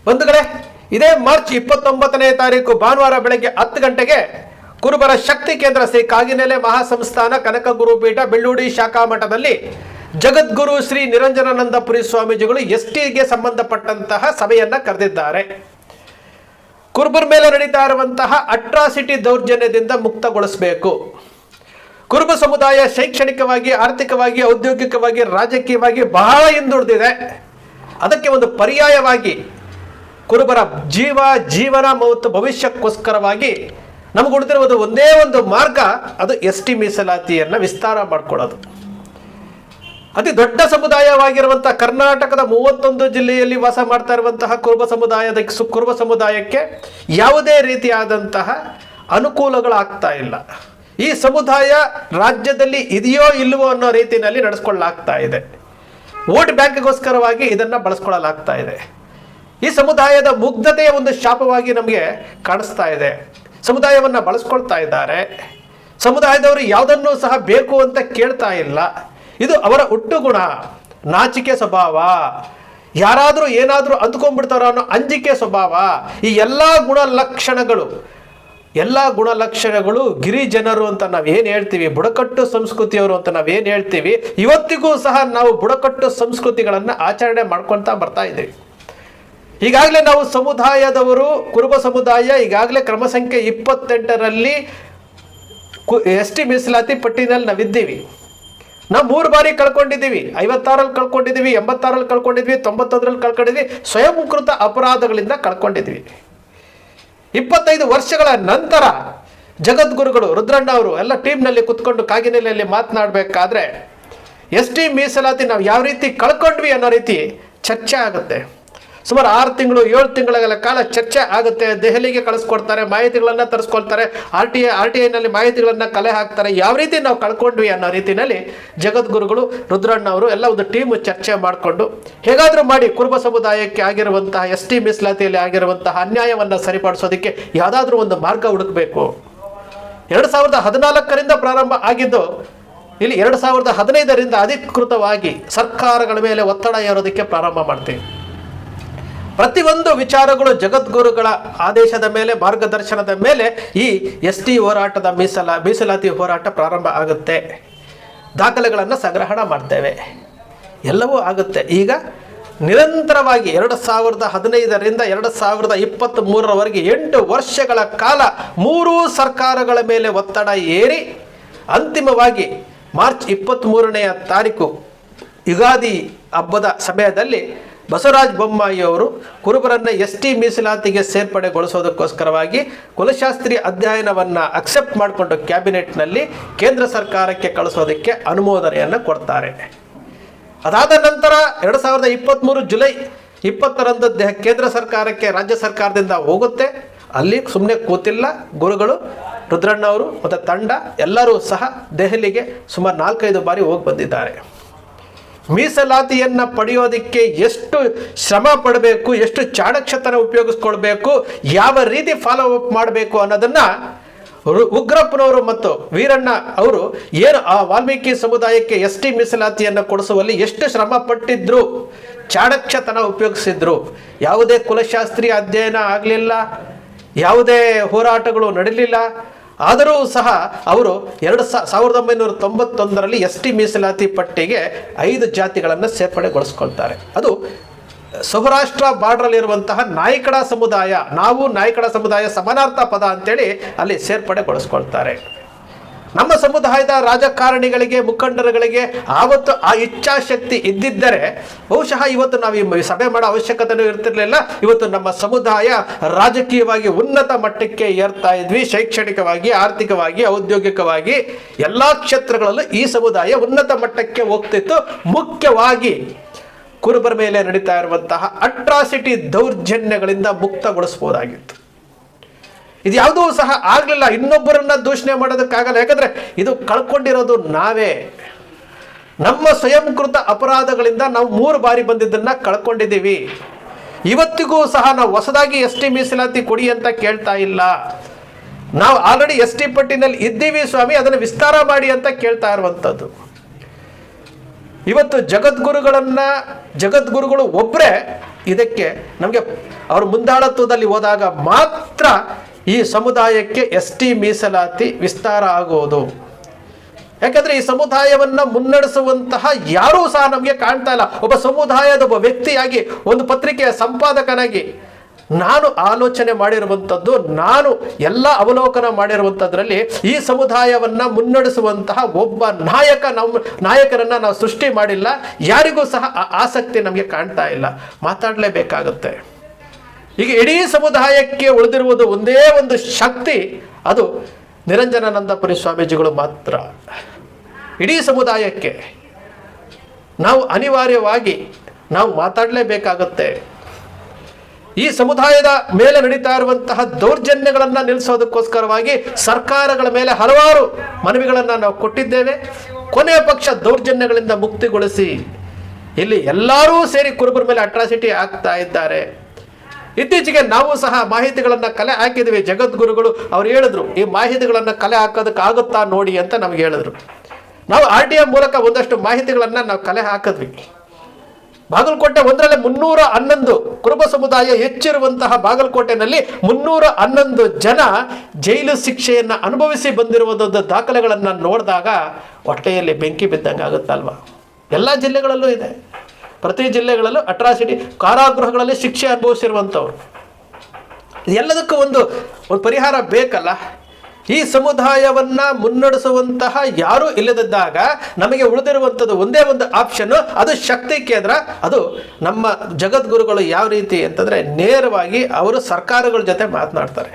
ಬಂಧುಗಳೇ, ಇದೇ ಮಾರ್ಚ್ 29ನೇ ತಾರೀಕು ಭಾನುವಾರ ಬೆಳಗ್ಗೆ 10 ಗಂಟೆಗೆ ಕುರುಬರ ಶಕ್ತಿ ಕೇಂದ್ರ ಶ್ರೀ ಕಾಗಿನೆಲೆ ಮಹಾಸಂಸ್ಥಾನ ಕನಕ ಗುರುಪೀಠ ಬೆಳ್ಳೂಡಿ ಶಾಖಾ ಮಠದಲ್ಲಿ ಜಗದ್ಗುರು ಶ್ರೀ ನಿರಂಜನಾನಂದಪುರಿ ಸ್ವಾಮೀಜಿಗಳು ಎಸ್ಟಿಗೆ ಸಂಬಂಧಪಟ್ಟಂತಹ ಸಭೆಯನ್ನ ಕರೆದಿದ್ದಾರೆ. ಕುರುಬರ ಮೇಲೆ ನಡೀತಾ ಇರುವಂತಹ ಅಟ್ರಾಸಿಟಿ ದೌರ್ಜನ್ಯದಿಂದ ಮುಕ್ತಗೊಳಿಸಬೇಕು. ಕುರುಬ ಸಮುದಾಯ ಶೈಕ್ಷಣಿಕವಾಗಿ, ಆರ್ಥಿಕವಾಗಿ, ಔದ್ಯೋಗಿಕವಾಗಿ, ರಾಜಕೀಯವಾಗಿ ಬಹಳ ಹಿಂದುಳಿದಿದೆ. ಅದಕ್ಕೆ ಒಂದು ಪರ್ಯಾಯವಾಗಿ ಕುರುಬರ ಜೀವನ ಮತ್ತು ಭವಿಷ್ಯಕ್ಕೋಸ್ಕರವಾಗಿ ನಮಗೆ ಉಳಿದಿರುವುದು ಒಂದೇ ಒಂದು ಮಾರ್ಗ, ಅದು ಎಸ್ಟಿ ಮೀಸಲಾತಿಯನ್ನು ವಿಸ್ತಾರ ಮಾಡಿಕೊಳ್ಳೋದು. ಅತಿ ದೊಡ್ಡ ಸಮುದಾಯವಾಗಿರುವಂತಹ ಕರ್ನಾಟಕದ 31 ಜಿಲ್ಲೆಯಲ್ಲಿ ವಾಸ ಮಾಡ್ತಾ ಇರುವಂತಹ ಕುರುಬ ಸಮುದಾಯಕ್ಕೆ ಯಾವುದೇ ರೀತಿಯಾದಂತಹ ಅನುಕೂಲಗಳಾಗ್ತಾ ಇಲ್ಲ. ಈ ಸಮುದಾಯ ರಾಜ್ಯದಲ್ಲಿ ಇದೆಯೋ ಇಲ್ಲವೋ ಅನ್ನೋ ರೀತಿಯಲ್ಲಿ ನಡೆಸ್ಕೊಳ್ಳಲಾಗ್ತಾ ಇದೆ. ವೋಟ್ ಬ್ಯಾಂಕ್ಗೋಸ್ಕರವಾಗಿ ಇದನ್ನು ಬಳಸ್ಕೊಳ್ಳಲಾಗ್ತಾ ಇದೆ. ಈ ಸಮುದಾಯದ ಮುಗ್ಧತೆಯ ಒಂದು ಶಾಪವಾಗಿ ನಮಗೆ ಕಾಣಿಸ್ತಾ ಇದೆ. ಸಮುದಾಯವನ್ನು ಬಳಸ್ಕೊಳ್ತಾ ಇದ್ದಾರೆ. ಸಮುದಾಯದವರು ಯಾವುದನ್ನು ಸಹ ಬೇಕು ಅಂತ ಕೇಳ್ತಾ ಇಲ್ಲ. ಇದು ಅವರ ಹುಟ್ಟುಗುಣ, ನಾಚಿಕೆ ಸ್ವಭಾವ, ಯಾರಾದರೂ ಏನಾದರೂ ಅಂದ್ಕೊಂಡ್ಬಿಡ್ತಾರೋ ಅನ್ನೋ ಅಂಜಿಕೆ ಸ್ವಭಾವ. ಈ ಎಲ್ಲ ಗುಣಲಕ್ಷಣಗಳು ಗಿರಿಜನರು ಅಂತ ನಾವೇನು ಹೇಳ್ತೀವಿ, ಬುಡಕಟ್ಟು ಸಂಸ್ಕೃತಿಯವರು ಅಂತ ನಾವೇನು ಹೇಳ್ತೀವಿ, ಇವತ್ತಿಗೂ ಸಹ ನಾವು ಬುಡಕಟ್ಟು ಸಂಸ್ಕೃತಿಗಳನ್ನು ಆಚರಣೆ ಮಾಡ್ಕೊಳ್ತಾ ಬರ್ತಾ ಇದ್ದೀವಿ. ಈಗಾಗಲೇ ನಾವು ಸಮುದಾಯದವರು, ಕುರುಬ ಸಮುದಾಯ ಈಗಾಗಲೇ ಕ್ರಮ ಸಂಖ್ಯೆ 28ರಲ್ಲಿ ಎಸ್ಟಿ ಮೀಸಲಾತಿ ಪಟ್ಟಿನಲ್ಲಿ ನಾವಿದ್ದೀವಿ. ನಾವು 3 ಬಾರಿ ಕಳ್ಕೊಂಡಿದ್ದೀವಿ. 56ರಲ್ಲಿ ಕಳ್ಕೊಂಡಿದ್ದೀವಿ, 86ರಲ್ಲಿ ಕಳ್ಕೊಂಡಿದ್ವಿ, 91ರಲ್ಲಿ ಕಳ್ಕೊಂಡಿದ್ವಿ. ಸ್ವಯಂಕೃತ ಅಪರಾಧಗಳಿಂದ ಕಳ್ಕೊಂಡಿದ್ವಿ. 25 ವರ್ಷಗಳ ನಂತರ ಜಗದ್ಗುರುಗಳು ರುದ್ರಣ್ಣ ಅವರು ಎಲ್ಲ ಟೀಮ್ನಲ್ಲಿ ಕುತ್ಕೊಂಡು ಕಾಗಿನೆಲೆಯಲ್ಲಿ ಮಾತನಾಡಬೇಕಾದ್ರೆ ಎಸ್ಟಿ ಮೀಸಲಾತಿ ನಾವು ಯಾವ ರೀತಿ ಕಳ್ಕೊಂಡ್ವಿ ಅನ್ನೋ ರೀತಿ ಚರ್ಚೆ ಆಗುತ್ತೆ. ಸುಮಾರು 6 ತಿಂಗಳು 7 ತಿಂಗಳ ಕಾಲ ಚರ್ಚೆ ಆಗುತ್ತೆ. ದೆಹಲಿಗೆ ಕಳಿಸ್ಕೊಡ್ತಾರೆ, ಮಾಹಿತಿಗಳನ್ನು ತರಿಸ್ಕೊಳ್ತಾರೆ, ಆರ್ ಟಿ ಐನಲ್ಲಿ ಮಾಹಿತಿಗಳನ್ನು ಕಲೆ ಹಾಕ್ತಾರೆ. ಯಾವ ರೀತಿ ನಾವು ಕಳ್ಕೊಂಡ್ವಿ ಅನ್ನೋ ರೀತಿಯಲ್ಲಿ ಜಗದ್ಗುರುಗಳು ರುದ್ರಣ್ಣ ಅವರು ಎಲ್ಲ ಒಂದು ಟೀಮು ಚರ್ಚೆ ಮಾಡಿಕೊಂಡು ಹೇಗಾದರೂ ಮಾಡಿ ಕುರುಬ ಸಮುದಾಯಕ್ಕೆ ಆಗಿರುವಂತಹ ಎಸ್ಟಿ ಮೀಸಲಾತಿಯಲ್ಲಿ ಆಗಿರುವಂತಹ ಅನ್ಯಾಯವನ್ನು ಸರಿಪಡಿಸೋದಕ್ಕೆ ಯಾವುದಾದ್ರೂ ಒಂದು ಮಾರ್ಗ ಹುಡುಕಬೇಕು. 2014ರಿಂದ ಪ್ರಾರಂಭ ಆಗಿದ್ದು ಇಲ್ಲಿ 2015ರಿಂದ ಅಧಿಕೃತವಾಗಿ ಸರ್ಕಾರಗಳ ಮೇಲೆ ಒತ್ತಡ ಹೇರೋದಕ್ಕೆ ಪ್ರಾರಂಭ ಮಾಡ್ತೀವಿ. ಪ್ರತಿಯೊಂದು ವಿಚಾರಗಳು ಜಗದ್ಗುರುಗಳ ಆದೇಶದ ಮೇಲೆ, ಮಾರ್ಗದರ್ಶನದ ಮೇಲೆ ಈ ಎಸ್ಟಿ ಹೋರಾಟದ ಮೀಸಲಾತಿ ಹೋರಾಟ ಪ್ರಾರಂಭ ಆಗುತ್ತೆ. ದಾಖಲೆಗಳನ್ನು ಸಂಗ್ರಹಣ ಮಾಡ್ತೇವೆ, ಎಲ್ಲವೂ ಆಗುತ್ತೆ. ಈಗ ನಿರಂತರವಾಗಿ 2015ರಿಂದ 2023ರವರೆಗೆ 8 ವರ್ಷಗಳ ಕಾಲ 3 ಸರ್ಕಾರಗಳ ಮೇಲೆ ಒತ್ತಡ ಏರಿ ಅಂತಿಮವಾಗಿ ಮಾರ್ಚ್ 23ನೇ ತಾರೀಕು ಯುಗಾದಿ ಹಬ್ಬದ ಸಮಯದಲ್ಲಿ ಬಸವರಾಜ ಬೊಮ್ಮಾಯಿ ಅವರು ಕುರುಬರನ್ನು ಎಸ್ಟಿ ಮೀಸಲಾತಿಗೆ ಸೇರ್ಪಡೆಗೊಳಿಸೋದಕ್ಕೋಸ್ಕರವಾಗಿ ಕುಲಶಾಸ್ತ್ರಿ ಅಧ್ಯಯನವನ್ನು ಅಕ್ಸೆಪ್ಟ್ ಮಾಡಿಕೊಂಡು ಕ್ಯಾಬಿನೆಟ್ನಲ್ಲಿ ಕೇಂದ್ರ ಸರ್ಕಾರಕ್ಕೆ ಕಳಿಸೋದಕ್ಕೆ ಅನುಮೋದನೆಯನ್ನು ಕೊಡ್ತಾರೆ. ಅದಾದ ನಂತರ 2023 ಜುಲೈ 20ರಂದು ಕೇಂದ್ರ ಸರ್ಕಾರಕ್ಕೆ ರಾಜ್ಯ ಸರ್ಕಾರದಿಂದ ಹೋಗುತ್ತೆ. ಅಲ್ಲಿ ಸುಮ್ಮನೆ ಕೂತಿಲ್ಲ ಗುರುಗಳು, ರುದ್ರಣ್ಣ ಅವರು ಮತ್ತು ತಂಡ ಎಲ್ಲರೂ ಸಹ ದೆಹಲಿಗೆ ಸುಮಾರು 4-5 ಬಾರಿ ಹೋಗಿ ಬಂದಿದ್ದಾರೆ. ಮೀಸಲಾತಿಯನ್ನು ಪಡೆಯೋದಕ್ಕೆ ಎಷ್ಟು ಶ್ರಮ ಪಡಬೇಕು, ಎಷ್ಟು ಚಾಣಕ್ಷತನ ಉಪಯೋಗಿಸ್ಕೊಳ್ಬೇಕು, ಯಾವ ರೀತಿ ಫಾಲೋ ಅಪ್ ಮಾಡಬೇಕು ಅನ್ನೋದನ್ನು ಉಗ್ರಪ್ಪನವರು ಮತ್ತು ವೀರಣ್ಣ ಅವರು ಏನು ಆ ವಾಲ್ಮೀಕಿ ಸಮುದಾಯಕ್ಕೆ ಎಸ್ಟಿ ಮೀಸಲಾತಿಯನ್ನು ಕೊಡಿಸುವಲ್ಲಿ ಎಷ್ಟು ಶ್ರಮ ಪಟ್ಟಿದ್ರು, ಚಾಣಕ್ಷತನ ಉಪಯೋಗಿಸಿದ್ರು. ಯಾವುದೇ ಕುಲಶಾಸ್ತ್ರೀಯ ಅಧ್ಯಯನ ಆಗಲಿಲ್ಲ, ಯಾವುದೇ ಹೋರಾಟಗಳು ನಡೆಯಲಿಲ್ಲ. ಆದರೂ ಸಹ ಅವರು 1991ರಲ್ಲಿ ಎಸ್ಟಿ ಮೀಸಲಾತಿ ಪಟ್ಟಿಗೆ 5 ಜಾತಿಗಳನ್ನು ಸೇರ್ಪಡೆಗೊಳಿಸ್ಕೊಳ್ತಾರೆ. ಅದು ಸೌರಾಷ್ಟ್ರ ಬಾರ್ಡ್ರಲ್ಲಿರುವಂತಹ ನಾಯ್ಕಡ ಸಮುದಾಯ, ನಾವು ನಾಯ್ಕಡ ಸಮುದಾಯ ಸಮಾನಾರ್ಥ ಪದ ಅಂತೇಳಿ ಅಲ್ಲಿ ಸೇರ್ಪಡೆಗೊಳಿಸ್ಕೊಳ್ತಾರೆ. ನಮ್ಮ ಸಮುದಾಯದ ರಾಜಕಾರಣಿಗಳಿಗೆ, ಮುಖಂಡರುಗಳಿಗೆ ಆವತ್ತು ಆ ಇಚ್ಛಾಶಕ್ತಿ ಇದ್ದಿದ್ದರೆ ಬಹುಶಃ ಇವತ್ತು ನಾವು ಈ ಸಭೆ ಮಾಡೋ ಅವಶ್ಯಕತೆಯೂ ಇರ್ತಿರ್ಲಿಲ್ಲ. ಇವತ್ತು ನಮ್ಮ ಸಮುದಾಯ ರಾಜಕೀಯವಾಗಿ ಉನ್ನತ ಮಟ್ಟಕ್ಕೆ ಏರ್ತಾ ಇದ್ವಿ. ಶೈಕ್ಷಣಿಕವಾಗಿ, ಆರ್ಥಿಕವಾಗಿ, ಔದ್ಯೋಗಿಕವಾಗಿ ಎಲ್ಲ ಕ್ಷೇತ್ರಗಳಲ್ಲೂ ಈ ಸಮುದಾಯ ಉನ್ನತ ಮಟ್ಟಕ್ಕೆ ಹೋಗ್ತಿತ್ತು. ಮುಖ್ಯವಾಗಿ ಕುರುಬರ ಮೇಲೆ ನಡೀತಾ ಇರುವಂತಹ ಅಟ್ರಾಸಿಟಿ ದೌರ್ಜನ್ಯಗಳಿಂದ ಮುಕ್ತಗೊಳಿಸಬಹುದಾಗಿತ್ತು. ಇದು ಯಾವುದೂ ಸಹ ಆಗಲಿಲ್ಲ. ಇನ್ನೊಬ್ಬರನ್ನ ದೂಷಣೆ ಮಾಡೋದಕ್ಕಾಗಲ್ಲ. ಯಾಕಂದರೆ ಇದು ಕಳ್ಕೊಂಡಿರೋದು ನಾವೇ. ನಮ್ಮ ಸ್ವಯಂಕೃತ ಅಪರಾಧಗಳಿಂದ ನಾವು 3 ಬಾರಿ ಬಂದಿದ್ದನ್ನು ಕಳ್ಕೊಂಡಿದ್ದೀವಿ. ಇವತ್ತಿಗೂ ಸಹ ನಾವು ಹೊಸದಾಗಿ ಎಸ್ಟಿ ಮೀಸಲಾತಿ ಕೊಡಿ ಅಂತ ಕೇಳ್ತಾ ಇಲ್ಲ. ನಾವು ಆಲ್ರೆಡಿ ಎಸ್ಟಿ ಪಟ್ಟಿನಲ್ಲಿ ಇದ್ದೀವಿ ಸ್ವಾಮಿ, ಅದನ್ನು ವಿಸ್ತಾರ ಮಾಡಿ ಅಂತ ಕೇಳ್ತಾ ಇರುವಂಥದ್ದು. ಇವತ್ತು ಜಗದ್ಗುರುಗಳು ಒಬ್ಬರೇ ಇದಕ್ಕೆ ನಮಗೆ ಅವರು ಮುಂದಾಳತ್ವದಲ್ಲಿ ಹೋದಾಗ ಮಾತ್ರ ಈ ಸಮುದಾಯಕ್ಕೆ ST ಮೀಸಲಾತಿ ವಿಸ್ತಾರ ಆಗುವುದು. ಯಾಕಂದ್ರೆ ಈ ಸಮುದಾಯವನ್ನು ಮುನ್ನಡೆಸುವಂತಹ ಯಾರೂ ಸಹ ನಮಗೆ ಕಾಣ್ತಾ ಇಲ್ಲ. ಒಬ್ಬ ಸಮುದಾಯದ ಒಬ್ಬ ವ್ಯಕ್ತಿಯಾಗಿ, ಒಂದು ಪತ್ರಿಕೆಯ ಸಂಪಾದಕನಾಗಿ ನಾನು ಆಲೋಚನೆ ಮಾಡಿರುವಂಥದ್ದು, ನಾನು ಎಲ್ಲ ಅವಲೋಕನ ಮಾಡಿರುವಂಥದ್ರಲ್ಲಿ ಈ ಸಮುದಾಯವನ್ನ ಮುನ್ನಡೆಸುವಂತಹ ಒಬ್ಬ ನಾಯಕರನ್ನ ನಾವು ಸೃಷ್ಟಿ ಮಾಡಿಲ್ಲ. ಯಾರಿಗೂ ಸಹ ಆಸಕ್ತಿ ನಮಗೆ ಕಾಣ್ತಾ ಇಲ್ಲ. ಮಾತಾಡಲೇಬೇಕಾಗುತ್ತೆ. ಈಗ ಇಡೀ ಸಮುದಾಯಕ್ಕೆ ಉಳಿದಿರುವುದು ಒಂದೇ ಒಂದು ಶಕ್ತಿ, ಅದು ನಿರಂಜನಾನಂದಪುರಿ ಸ್ವಾಮೀಜಿಗಳು ಮಾತ್ರ. ಇಡೀ ಸಮುದಾಯಕ್ಕೆ ನಾವು ಅನಿವಾರ್ಯವಾಗಿ ನಾವು ಮಾತಾಡಲೇಬೇಕಾಗುತ್ತೆ. ಈ ಸಮುದಾಯದ ಮೇಲೆ ನಡೀತಾ ಇರುವಂತಹ ದೌರ್ಜನ್ಯಗಳನ್ನು ನಿಲ್ಲಿಸೋದಕ್ಕೋಸ್ಕರವಾಗಿ ಸರ್ಕಾರಗಳ ಮೇಲೆ ಹಲವಾರು ಮನವಿಗಳನ್ನು ನಾವು ಕೊಟ್ಟಿದ್ದೇವೆ. ಕೊನೆಯ ಪಕ್ಷ ದೌರ್ಜನ್ಯಗಳಿಂದ ಮುಕ್ತಿಗೊಳಿಸಿ. ಇಲ್ಲಿ ಎಲ್ಲರೂ ಸೇರಿ ಕುರುಬರ ಮೇಲೆ ಅಟ್ರಾಸಿಟಿ ಆಗ್ತಾ ಇದ್ದಾರೆ. ಇತ್ತೀಚೆಗೆ ನಾವು ಸಹ ಮಾಹಿತಿಗಳನ್ನು ಕಲೆ ಹಾಕಿದ್ವಿ. ಜಗದ್ಗುರುಗಳು ಅವ್ರು ಹೇಳಿದ್ರು, ಈ ಮಾಹಿತಿಗಳನ್ನು ಕಲೆ ಹಾಕೋದಕ್ಕಾಗುತ್ತಾ ನೋಡಿ ಅಂತ ನಮ್ಗೆ ಹೇಳಿದ್ರು. ನಾವು RTI ಮೂಲಕ ಒಂದಷ್ಟು ಮಾಹಿತಿಗಳನ್ನು ನಾವು ಕಲೆ ಹಾಕಿದ್ವಿ. ಬಾಗಲಕೋಟೆ ಒಂದರಲ್ಲೇ 311 ಕುರುಬ ಸಮುದಾಯ ಹೆಚ್ಚಿರುವಂತಹ ಬಾಗಲಕೋಟೆನಲ್ಲಿ 311 ಜನ ಜೈಲು ಶಿಕ್ಷೆಯನ್ನು ಅನುಭವಿಸಿ ಬಂದಿರುವುದೊಂದು ದಾಖಲೆಗಳನ್ನು ನೋಡಿದಾಗ ಹೊಟ್ಟೆಯಲ್ಲಿ ಬೆಂಕಿ ಬಿದ್ದಂಗೆ ಆಗುತ್ತಲ್ವ. ಎಲ್ಲ ಜಿಲ್ಲೆಗಳಲ್ಲೂ ಇದೆ. ಪ್ರತಿ ಜಿಲ್ಲೆಗಳಲ್ಲೂ ಅಟ್ರಾಸಿಟಿ ಕಾರಾಗೃಹಗಳಲ್ಲಿ ಶಿಕ್ಷೆ ಅನುಭವಿಸಿರುವಂಥವ್ರು. ಎಲ್ಲದಕ್ಕೂ ಒಂದು ಪರಿಹಾರ ಬೇಕಲ್ಲ. ಈ ಸಮುದಾಯವನ್ನ ಮುನ್ನಡೆಸುವಂತಹ ಯಾರೂ ಇಲ್ಲದಿದ್ದಾಗ ನಮಗೆ ಉಳಿದಿರುವಂಥದ್ದು ಒಂದೇ ಒಂದು ಆಪ್ಷನ್, ಅದು ಶಕ್ತಿ ಕೇಂದ್ರ. ಅದು ನಮ್ಮ ಜಗದ್ಗುರುಗಳು ಯಾವ ರೀತಿ ಅಂತಂದರೆ, ನೇರವಾಗಿ ಅವರು ಸರ್ಕಾರಗಳ ಜೊತೆ ಮಾತನಾಡ್ತಾರೆ.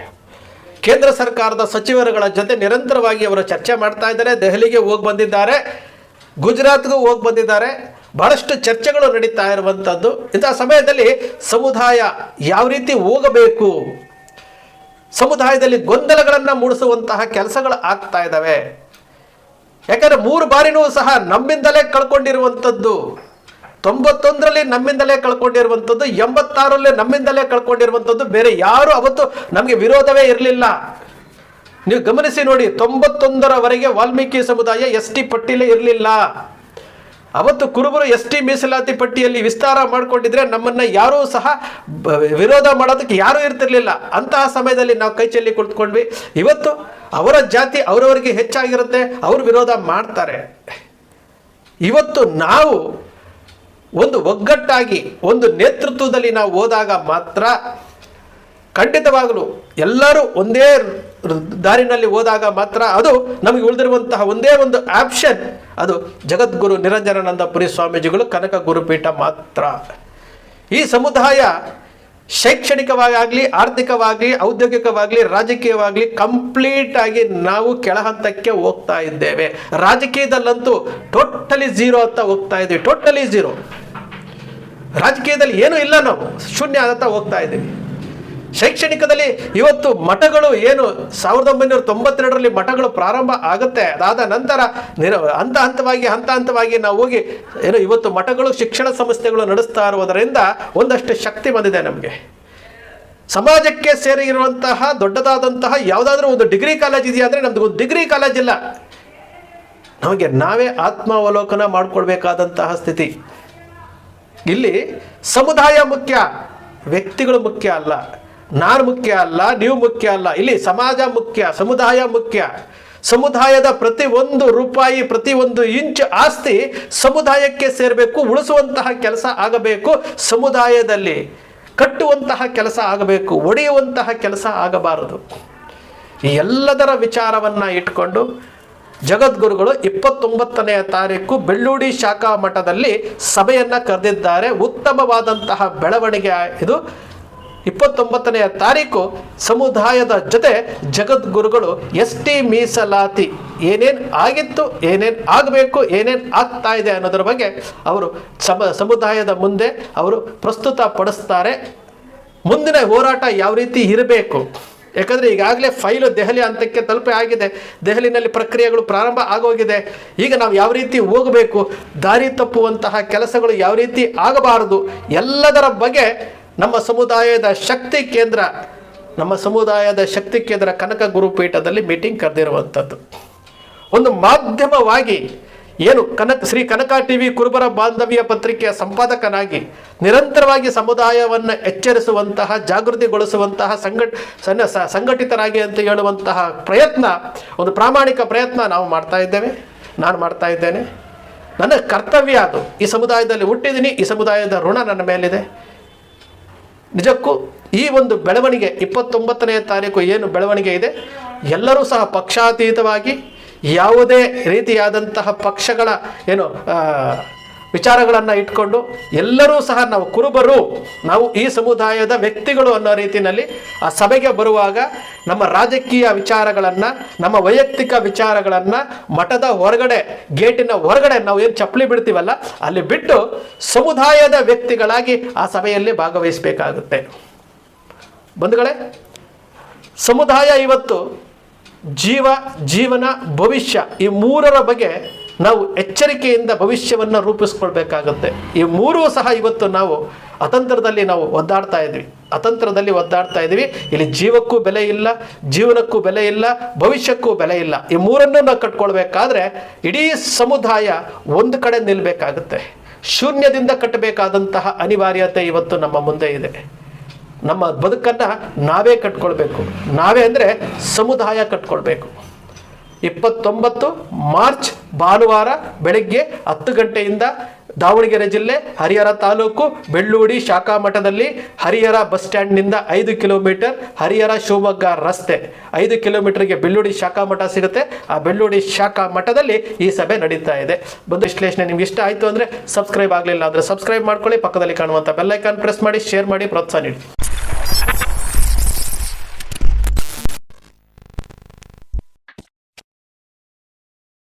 ಕೇಂದ್ರ ಸರ್ಕಾರದ ಸಚಿವರುಗಳ ಜೊತೆ ನಿರಂತರವಾಗಿ ಅವರು ಚರ್ಚೆ ಮಾಡ್ತಾ ಇದ್ದಾರೆ. ದೆಹಲಿಗೆ ಹೋಗಿ ಬಂದಿದ್ದಾರೆ, ಗುಜರಾತ್ಗೂ ಹೋಗಿ ಬಂದಿದ್ದಾರೆ. ಬಹಳಷ್ಟು ಚರ್ಚೆಗಳು ನಡೀತಾ ಇರುವಂಥದ್ದು. ಇಂತಹ ಸಮಯದಲ್ಲಿ ಸಮುದಾಯ ಯಾವ ರೀತಿ ಹೋಗಬೇಕು, ಸಮುದಾಯದಲ್ಲಿ ಗೊಂದಲಗಳನ್ನು ಮೂಡಿಸುವಂತಹ ಕೆಲಸಗಳು ಆಗ್ತಾ ಇದ್ದಾವೆ. ಯಾಕಂದರೆ 3 ಬಾರಿನೂ ಸಹ ನಮ್ಮಿಂದಲೇ ಕಳ್ಕೊಂಡಿರುವಂಥದ್ದು. 91ರಲ್ಲಿ ನಮ್ಮಿಂದಲೇ ಕಳ್ಕೊಂಡಿರುವಂಥದ್ದು, 86ರಲ್ಲಿ ನಮ್ಮಿಂದಲೇ ಕಳ್ಕೊಂಡಿರುವಂಥದ್ದು. ಬೇರೆ ಯಾರು ಅವತ್ತು ನಮಗೆ ವಿರೋಧವೇ ಇರಲಿಲ್ಲ. ನೀವು ಗಮನಿಸಿ ನೋಡಿ, 91ರವರೆಗೆ ವಾಲ್ಮೀಕಿ ಸಮುದಾಯ ST ಪಟ್ಟಿಲೇ ಇರಲಿಲ್ಲ. ಅವತ್ತು ಕುರುಬರು ST ಮೀಸಲಾತಿ ಪಟ್ಟಿಯಲ್ಲಿ ವಿಸ್ತಾರ ಮಾಡಿಕೊಂಡಿದ್ರೆ ನಮ್ಮನ್ನು ಯಾರೂ ಸಹ ವಿರೋಧ ಮಾಡೋದಕ್ಕೆ ಯಾರೂ ಇರ್ತಿರ್ಲಿಲ್ಲ. ಅಂತಹ ಸಮಯದಲ್ಲಿ ನಾವು ಕೈ ಚೆಲ್ಲಿ ಕುಳಿತುಕೊಂಡ್ವಿ. ಇವತ್ತು ಅವರ ಜಾತಿ ಅವರವರಿಗೆ ಹೆಚ್ಚಾಗಿರುತ್ತೆ, ಅವರು ವಿರೋಧ ಮಾಡ್ತಾರೆ. ಇವತ್ತು ನಾವು ಒಂದು ಒಗ್ಗಟ್ಟಾಗಿ ಒಂದು ನೇತೃತ್ವದಲ್ಲಿ ನಾವು ಹೋದಾಗ ಮಾತ್ರ ಖಂಡಿತವಾಗಲೂ ಎಲ್ಲರೂ ಒಂದೇ ದಾರಿನಲ್ಲಿ ಹೋದಾಗ ಮಾತ್ರ ಅದು ನಮಗೆ ಉಳಿದಿರುವಂತಹ ಒಂದೇ ಒಂದು ಆಪ್ಷನ್, ಅದು ಜಗದ್ಗುರು ನಿರಂಜನಾನಂದಪುರಿ ಸ್ವಾಮೀಜಿಗಳು ಕನಕ ಗುರುಪೀಠ ಮಾತ್ರ. ಈ ಸಮುದಾಯ ಶೈಕ್ಷಣಿಕವಾಗಲಿ, ಆರ್ಥಿಕವಾಗಿ, ಔದ್ಯೋಗಿಕವಾಗಲಿ, ರಾಜಕೀಯವಾಗಲಿ ಕಂಪ್ಲೀಟ್ ಆಗಿ ನಾವು ಕೆಳಹಂತಕ್ಕೆ ಹೋಗ್ತಾ ಇದ್ದೇವೆ. ರಾಜಕೀಯದಲ್ಲಂತೂ ಟೋಟಲಿ ಝೀರೋ ಅಂತ ಹೋಗ್ತಾ ಇದ್ದೀವಿ. Totally zero. ರಾಜಕೀಯದಲ್ಲಿ ಏನೂ ಇಲ್ಲ, ನಾವು ಶೂನ್ಯ ಅಂತ ಹೋಗ್ತಾ ಇದ್ದೀವಿ. ಶೈಕ್ಷಣಿಕದಲ್ಲಿ ಇವತ್ತು ಮಠಗಳು ಏನು 1992ರಲ್ಲಿ ಮಠಗಳು ಪ್ರಾರಂಭ ಆಗುತ್ತೆ. ಅದಾದ ನಂತರ ಹಂತ ಹಂತವಾಗಿ ನಾವು ಹೋಗಿ ಏನು ಇವತ್ತು ಮಠಗಳು ಶಿಕ್ಷಣ ಸಂಸ್ಥೆಗಳು ನಡೆಸ್ತಾ ಇರುವುದರಿಂದ ಒಂದಷ್ಟು ಶಕ್ತಿ ಬಂದಿದೆ ನಮಗೆ. ಸಮಾಜಕ್ಕೆ ಸೇರಿರುವಂತಹ ದೊಡ್ಡದಾದಂತಹ ಯಾವುದಾದ್ರೂ ಒಂದು ಡಿಗ್ರಿ ಕಾಲೇಜ್ ಇದೆಯಾ ಅಂದರೆ ನಮ್ದು ಒಂದು ಡಿಗ್ರಿ ಕಾಲೇಜ್ ಇಲ್ಲ. ನಮಗೆ ನಾವೇ ಆತ್ಮಾವಲೋಕನ ಮಾಡಿಕೊಳ್ಬೇಕಾದಂತಹ ಸ್ಥಿತಿ. ಇಲ್ಲಿ ಸಮುದಾಯ ಮುಖ್ಯ, ವ್ಯಕ್ತಿಗಳು ಮುಖ್ಯ ಅಲ್ಲ. ನಾನು ಮುಖ್ಯ ಅಲ್ಲ, ನೀವು ಮುಖ್ಯ ಅಲ್ಲ. ಇಲ್ಲಿ ಸಮಾಜ ಮುಖ್ಯ, ಸಮುದಾಯ ಮುಖ್ಯ. ಸಮುದಾಯದ ಪ್ರತಿ ಒಂದು ರೂಪಾಯಿ, ಪ್ರತಿ ಒಂದು ಇಂಚ್ ಆಸ್ತಿ ಸಮುದಾಯಕ್ಕೆ ಸೇರಬೇಕು, ಉಳಿಸುವಂತಹ ಕೆಲಸ ಆಗಬೇಕು. ಸಮುದಾಯದಲ್ಲಿ ಕಟ್ಟುವಂತಹ ಕೆಲಸ ಆಗಬೇಕು, ಒಡೆಯುವಂತಹ ಕೆಲಸ ಆಗಬಾರದು. ಈ ಎಲ್ಲದರ ವಿಚಾರವನ್ನು ಇಟ್ಕೊಂಡು ಜಗದ್ಗುರುಗಳು 29ನೇ ತಾರೀಕು ಬೆಳ್ಳೂಡಿ ಶಾಖಾ ಮಠದಲ್ಲಿ ಸಭೆಯನ್ನು ಕರೆದಿದ್ದಾರೆ. ಉತ್ತಮವಾದಂತಹ ಬೆಳವಣಿಗೆ ಇದು. 29ನೇ ತಾರೀಕು ಸಮುದಾಯದ ಜೊತೆ ಜಗದ್ಗುರುಗಳು ST ಮೀಸಲಾತಿ ಏನೇನು ಆಗಿತ್ತು, ಏನೇನು ಆಗಬೇಕು, ಏನೇನು ಆಗ್ತಾ ಇದೆ ಅನ್ನೋದ್ರ ಬಗ್ಗೆ ಅವರು ಸಮುದಾಯದ ಮುಂದೆ ಅವರು ಪ್ರಸ್ತುತಪಡಿಸ್ತಾರೆ. ಮುಂದಿನ ಹೋರಾಟ ಯಾವ ರೀತಿ ಇರಬೇಕು, ಯಾಕಂದರೆ ಈಗಾಗಲೇ ಫೈಲು ದೆಹಲಿ ಹಂತಕ್ಕೆ ತಲುಪಿ ಆಗಿದೆ. ದೆಹಲಿನಲ್ಲಿ ಪ್ರಕ್ರಿಯೆಗಳು ಪ್ರಾರಂಭ ಆಗೋಗಿದೆ. ಈಗ ನಾವು ಯಾವ ರೀತಿ ಹೋಗಬೇಕು, ದಾರಿ ತಪ್ಪುವಂತಹ ಕೆಲಸಗಳು ಯಾವ ರೀತಿ ಆಗಬಾರದು, ಎಲ್ಲದರ ಬಗ್ಗೆ ನಮ್ಮ ಸಮುದಾಯದ ಶಕ್ತಿ ಕೇಂದ್ರ ಕನಕ ಗುರುಪೀಠದಲ್ಲಿ ಮೀಟಿಂಗ್ ಕರೆದಿರುವಂಥದ್ದು. ಒಂದು ಮಾಧ್ಯಮವಾಗಿ ಏನು ಶ್ರೀ ಕನಕ ಟಿವಿ ಕುರುಬರ ಬಾಂಧವ್ಯ ಪತ್ರಿಕೆಯ ಸಂಪಾದಕನಾಗಿ ನಿರಂತರವಾಗಿ ಸಮುದಾಯವನ್ನು ಎಚ್ಚರಿಸುವಂತಹ, ಜಾಗೃತಿಗೊಳಿಸುವಂತಹ, ಸಂಘಟಿತರಾಗಿ ಅಂತ ಹೇಳುವಂತಹ ಪ್ರಯತ್ನ, ಒಂದು ಪ್ರಾಮಾಣಿಕ ಪ್ರಯತ್ನ ನಾವು ಮಾಡ್ತಾ ಇದ್ದೇವೆ. ನಾನು ಮಾಡ್ತಾ ಇದ್ದೇನೆ. ನನ್ನ ಕರ್ತವ್ಯ ಅದು. ಈ ಸಮುದಾಯದಲ್ಲಿ ಹುಟ್ಟಿದ್ದೀನಿ, ಈ ಸಮುದಾಯದ ಋಣ ನನ್ನ ಮೇಲಿದೆ. ನಿಜಕ್ಕೂ ಈ ಒಂದು ಬೆಳವಣಿಗೆ 29ನೇ ತಾರೀಕು ಏನು ಬೆಳವಣಿಗೆ ಇದೆ, ಎಲ್ಲರೂ ಸಹ ಪಕ್ಷಾತೀತವಾಗಿ ಯಾವುದೇ ರೀತಿಯಾದಂತಹ ಪಕ್ಷಗಳ ವಿಚಾರಗಳನ್ನು ಇಟ್ಕೊಂಡು ಎಲ್ಲರೂ ಸಹ ನಾವು ಕುರುಬರು, ನಾವು ಈ ಸಮುದಾಯದ ವ್ಯಕ್ತಿಗಳು ಅನ್ನೋ ರೀತಿಯಲ್ಲಿ ಆ ಸಭೆಗೆ ಬರುವಾಗ ನಮ್ಮ ರಾಜಕೀಯ ವಿಚಾರಗಳನ್ನು, ನಮ್ಮ ವೈಯಕ್ತಿಕ ವಿಚಾರಗಳನ್ನು ಮಠದ ಹೊರಗಡೆ, ಗೇಟಿನ ಹೊರಗಡೆ ನಾವು ಏನು ಚಪ್ಪಲಿ ಬಿಡ್ತೀವಲ್ಲ ಅಲ್ಲಿ ಬಿಟ್ಟು ಸಮುದಾಯದ ವ್ಯಕ್ತಿಗಳಾಗಿ ಆ ಸಭೆಯಲ್ಲಿ ಭಾಗವಹಿಸಬೇಕಾಗುತ್ತೆ. ಬಂಧುಗಳೇ, ಸಮುದಾಯ ಇವತ್ತು ಜೀವನ, ಭವಿಷ್ಯ ಈ ಮೂರರ ಬಗ್ಗೆ ನಾವು ಎಚ್ಚರಿಕೆಯಿಂದ ಭವಿಷ್ಯವನ್ನು ರೂಪಿಸ್ಕೊಳ್ಬೇಕಾಗುತ್ತೆ. ಈ ಮೂರೂ ಸಹ ಇವತ್ತು ನಾವು ಅತಂತ್ರದಲ್ಲಿ ನಾವು ಒದ್ದಾಡ್ತಾ ಇದ್ವಿ. ಇಲ್ಲಿ ಜೀವಕ್ಕೂ ಬೆಲೆ ಇಲ್ಲ, ಜೀವನಕ್ಕೂ ಬೆಲೆ ಇಲ್ಲ, ಭವಿಷ್ಯಕ್ಕೂ ಬೆಲೆ ಇಲ್ಲ. ಈ ಮೂರನ್ನು ನಾವು ಕಟ್ಕೊಳ್ಬೇಕಾದ್ರೆ ಇಡೀ ಸಮುದಾಯ ಒಂದು ಕಡೆ ನಿಲ್ಲಬೇಕಾಗುತ್ತೆ. ಶೂನ್ಯದಿಂದ ಕಟ್ಟಬೇಕಾದಂತಹ ಅನಿವಾರ್ಯತೆ ಇವತ್ತು ನಮ್ಮ ಮುಂದೆ ಇದೆ. ನಮ್ಮ ಬದುಕನ್ನು ನಾವೇ ಕಟ್ಕೊಳ್ಬೇಕು. ನಾವೇ ಅಂದರೆ ಸಮುದಾಯ ಕಟ್ಕೊಳ್ಬೇಕು. 29 ಮಾರ್ಚ್ ಭಾನುವಾರ ಬೆಳಗ್ಗೆ 10 ಗಂಟೆಯಿಂದ ದಾವಣಗೆರೆ ಜಿಲ್ಲೆ ಹರಿಹರ ತಾಲೂಕು ಬೆಳ್ಳೂಡಿ ಶಾಖಾ ಮಠದಲ್ಲಿ, ಹರಿಹರ ಬಸ್ ಸ್ಟ್ಯಾಂಡ್ನಿಂದ 5 ಕಿಲೋಮೀಟರ್, ಹರಿಹರ ಶಿವಮೊಗ್ಗ ರಸ್ತೆ 5 ಕಿಲೋಮೀಟರ್ಗೆ ಬೆಳ್ಳೂಡಿ ಶಾಖಾ ಮಠ ಸಿಗುತ್ತೆ. ಆ ಬೆಳ್ಳೂಡಿ ಶಾಖಾ ಮಠದಲ್ಲಿ ಈ ಸಭೆ ನಡೀತಾ ಇದೆ. ಬಂದು ವಿಶ್ಲೇಷಣೆ ನಿಮ್ಗೆ ಇಷ್ಟ ಆಯಿತು ಅಂದರೆ ಸಬ್ಸ್ಕ್ರೈಬ್ ಆಗಲಿಲ್ಲ ಅಂದರೆ ಸಬ್ಸ್ಕ್ರೈಬ್ ಮಾಡ್ಕೊಳ್ಳಿ. ಪಕ್ಕದಲ್ಲಿ ಕಾಣುವಂಥ ಬೆಲ್ ಐಕಾನ್ ಪ್ರೆಸ್ ಮಾಡಿ, ಶೇರ್ ಮಾಡಿ, ಪ್ರೋತ್ಸಾಹ ನೀಡಿ.